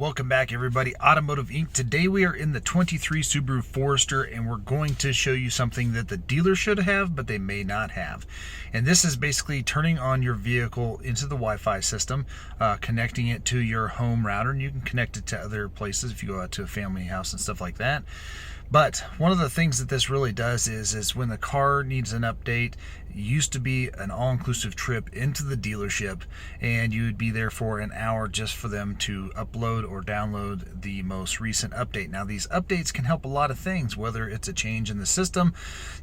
Welcome back, everybody. Automotive Inc. Today we are in the 23 Subaru Forester, and we're going to show you something that the dealer should have, but they may not have. And this is basically turning on your vehicle into the Wi-Fi system, connecting it to your home router, and you can connect it to other places if you go out to a family house and stuff like that. But one of the things that this really does is when the car needs an update, it used to be an all-inclusive trip into the dealership, and you would be there for an hour just for them to upload or download the most recent update. Now, these updates can help a lot of things, whether it's a change in the system,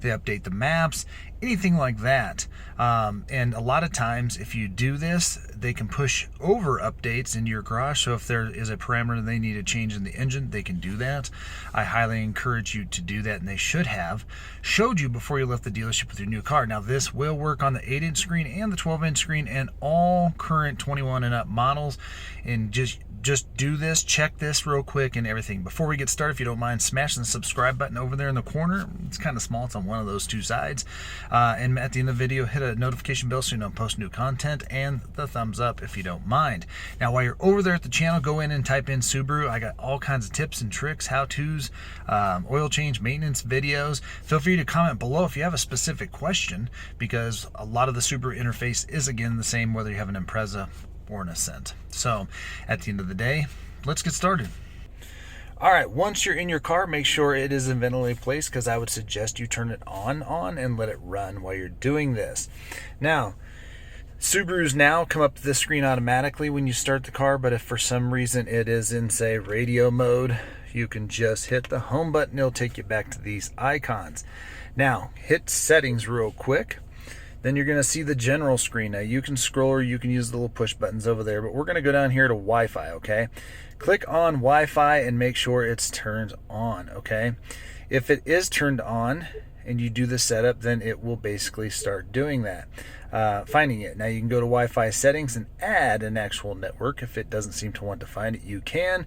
they update the maps, anything like that. And a lot of times, if you do this, they can push over updates into your garage. So if there is a parameter they need to change in the engine, they can do that. I highly encourage you to do that, and they should have showed you before you left the dealership with your new car. Now, this will work on the 8-inch screen and the 12-inch screen and all current 21 and up models. And just do this, check this real quick and everything. Before we get started, if you don't mind smashing the subscribe button over there in the corner. It's kind of small, it's on one of those two sides. And at the end of the video, hit a notification bell so you don't post new content, and the thumbs up if you don't mind. Now, while you're over there at the channel, go in and type in Subaru. I got all kinds of tips and tricks, how-tos, oil change, maintenance videos. Feel free to comment below if you have a specific question, because a lot of the Subaru interface is, again, the same whether you have an Impreza or an Ascent. So at the end of the day, let's get started. All right, once you're in your car, make sure it is in ventilated place, because I would suggest you turn it on and let it run while you're doing this. Now, Subarus now come up to this screen automatically when you start the car, but if for some reason it is in, say, radio mode, you can just hit the home button. It'll take you back to these icons. Now, hit settings real quick. Then you're going to see the general screen. Now, you can scroll or you can use the little push buttons over there, but we're going to go down here to Wi-Fi, okay? Click on Wi-Fi and make sure it's turned on, okay? If it is turned on and you do the setup, then it will basically start doing that, finding it. Now, you can go to Wi-Fi settings and add an actual network. If it doesn't seem to want to find it, you can.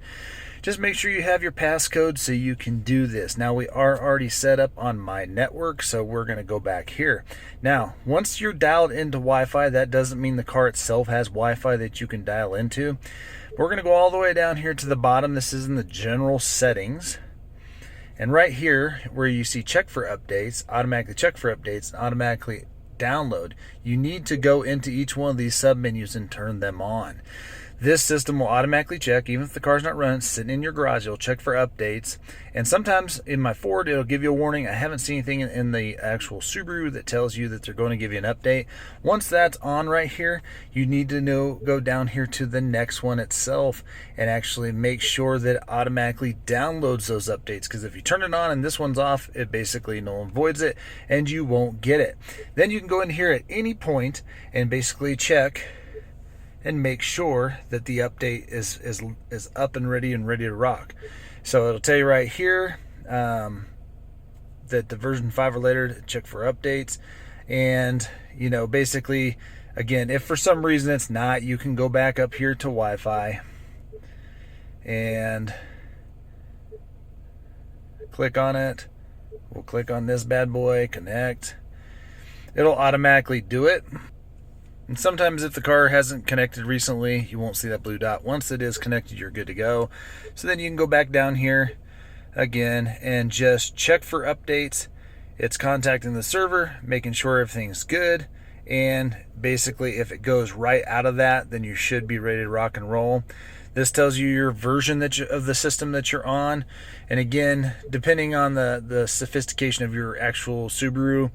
Just make sure you have your passcode so you can do this. Now, we are already set up on my network, so we're going to go back here. Now, once you're dialed into Wi-Fi, that doesn't mean the car itself has Wi-Fi that you can dial into. We're going to go all the way down here to the bottom. This is in the general settings. And right here, where you see check for updates, automatically check for updates, and automatically download, you need to go into each one of these sub-menus and turn them on. This system will automatically check, even if the car's not running, sitting in your garage, it'll check for updates. And sometimes in my Ford, it'll give you a warning. I haven't seen anything in the actual Subaru that tells you that they're going to give you an update. Once that's on right here, you need to go down here to the next one itself and actually make sure that it automatically downloads those updates. Because if you turn it on and this one's off, it basically null and voids it and you won't get it. Then you can go in here at any point and basically check and make sure that the update is up and ready to rock. So it'll tell you right here that the version 5 or later, check for updates. And, you know, basically, again, if for some reason it's not, you can go back up here to Wi-Fi and click on it. We'll click on this bad boy, connect. It'll automatically do it. And sometimes if the car hasn't connected recently, you won't see that blue dot. Once it is connected, you're good to go. So then you can go back down here again and just check for updates. It's contacting the server, making sure everything's good. And basically, if it goes right out of that, then you should be ready to rock and roll. This tells you your version of the system that you're on. And again, depending on the sophistication of your actual Subaru,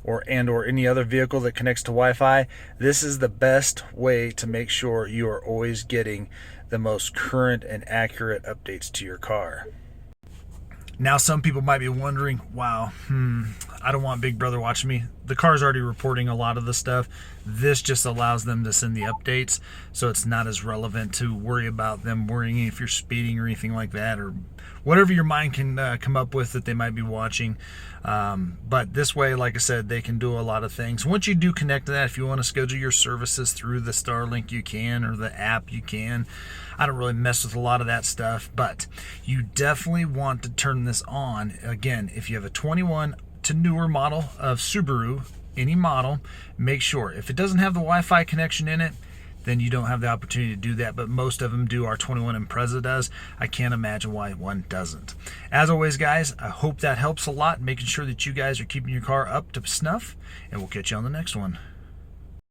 or any other vehicle that connects to Wi-Fi, this is the best way to make sure you are always getting the most current and accurate updates to your car. Now, some people might be wondering, wow, I don't want Big Brother watching me. The car's already reporting a lot of the stuff. This just allows them to send the updates, so it's not as relevant to worry about them worrying if you're speeding or anything like that, or whatever your mind can come up with that they might be watching. But this way, like I said, they can do a lot of things. Once you do connect to that, if you want to schedule your services through the Starlink, you can, or the app, you can. I don't really mess with a lot of that stuff, but you definitely want to turn this on. Again, if you have a 21 to newer model of Subaru, any model, make sure if it doesn't have the Wi-Fi connection in it, then you don't have the opportunity to do that, but most of them do. Our 21 Impreza does. I can't imagine why one doesn't. As always, guys, I hope that helps a lot, making sure that you guys are keeping your car up to snuff, and we'll catch you on the next one.